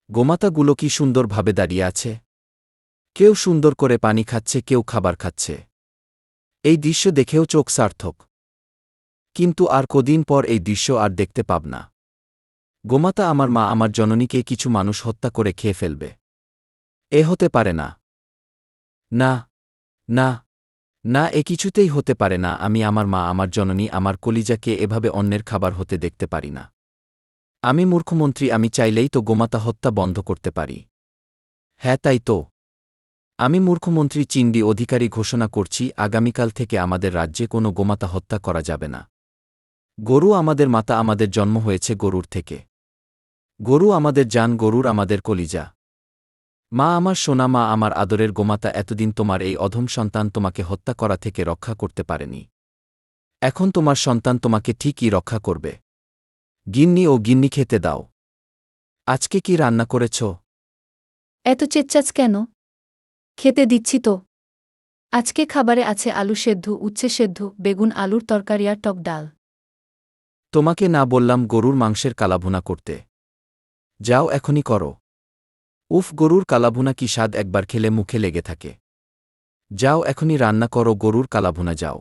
গোমাতাগুলো কি সুন্দরভাবে দাঁড়িয়ে আছে। কেউ সুন্দর করে পানি খাচ্ছে, কেউ খাবার খাচ্ছে। এই দৃশ্য দেখেও চোখ সার্থক। কিন্তু আর কদিন পর এই দৃশ্য আর দেখতে পাব না। গোমাতা আমার মা, আমার জননীকে কিছু মানুষ হত্যা করে খেয়ে ফেলবে। এ হতে পারে না। না, না, না, এ কিছুতেই হতে পারে না। আমি আমার মা, আমার জননী, আমার কলিজাকে এভাবে অন্যের খাবার হতে দেখতে পারি না। আমি মূর্খমন্ত্রী, আমি চাইলেই তো গোমাতা হত্যা বন্ধ করতে পারি। হ্যাঁ, তাই তো। আমি মূর্খমন্ত্রী চিন্ডি অধিকারী ঘোষণা করছি, আগামীকাল থেকে আমাদের রাজ্যে কোনো গোমাতা হত্যা করা যাবে না। গরু আমাদের মাতা, আমাদের জন্ম হয়েছে গরুর থেকে। গরু আমাদের জান, গরুর আমাদের কলিজা। মা আমার সোনা, মা আমার আদরের গোমাতা, এতদিন তোমার এই অধম সন্তান তোমাকে হত্যা করা থেকে রক্ষা করতে পারেনি। এখন তোমার সন্তান তোমাকে ঠিকই রক্ষা করবে। গিন্নি ও গিন্নি, খেতে দাও। আজকে কি রান্না করেছ? এত চেচ্চাচ কেন? খেতে দিচ্ছি তো। আজকে খাবারে আছে আলু সেদ্ধ, উচ্ছে সেদ্ধ, বেগুন আলুর তরকারি আর টক ডাল। তোমাকে না বললাম গরুর মাংসের কালাভুনা করতে? যাও, এখনই করো। উফ, গরুর কালাভুনা কি স্বাদ, একবার খেলে মুখে লেগে থাকে। যাও, এখনই রান্না করো গরুর কালাভুনা, যাও।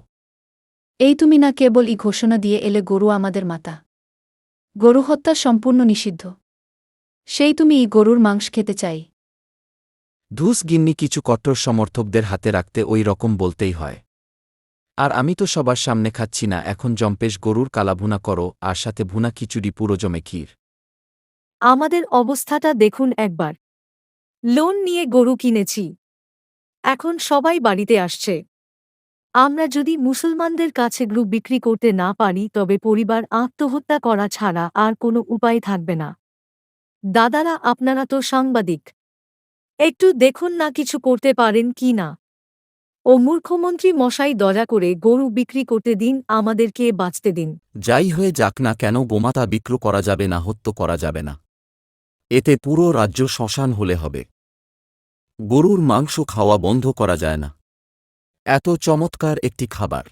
এই তুমি না কেবল ঘোষণা দিয়ে এলে গরু আমাদের মাতা। গরু হত্যা সম্পূর্ণ নিষিদ্ধ। সেই তুমি গরুর মাংস খেতে চাই। ধুস গিন্নি, কিছু কট্টর সমর্থকদের হাতে রাখতে ওই রকম বলতেই হয়। আর আমি তো সবার সামনে খাচ্ছি না। এখন জম্পেশ গরুর কালাভুনা করো, আর সাথে ভুনা খিচুড়ি, পুরো জমে ক্ষীর। আমাদের অবস্থাটা দেখুন একবার। লোন নিয়ে গরু কিনেছি, এখন সবাই বাড়িতে আসছে। আমরা যদি মুসলমানদের কাছে গরু বিক্রি করতে না পারি, তবে পরিবার আত্মহত্যা করা ছাড়া আর কোনো উপায় থাকবে না। দাদারা, আপনারা তো সাংবাদিক, একটু দেখুন না কিছু করতে পারেন কি না। ও মূর্খমন্ত্রী মশাই, দয়া করে গরু বিক্রি করতে দিন, আমাদেরকে বাঁচতে দিন। যাই হয়ে যাক না কেন, গোমাতা বিক্রি করা যাবে না, হত্যা করা যাবে না। এতে পুরো রাজ্য শ্মশান হলে হবে। গরুর মাংস খাওয়া বন্ধ করা যায় না। এত চমৎকার একটি খাবার।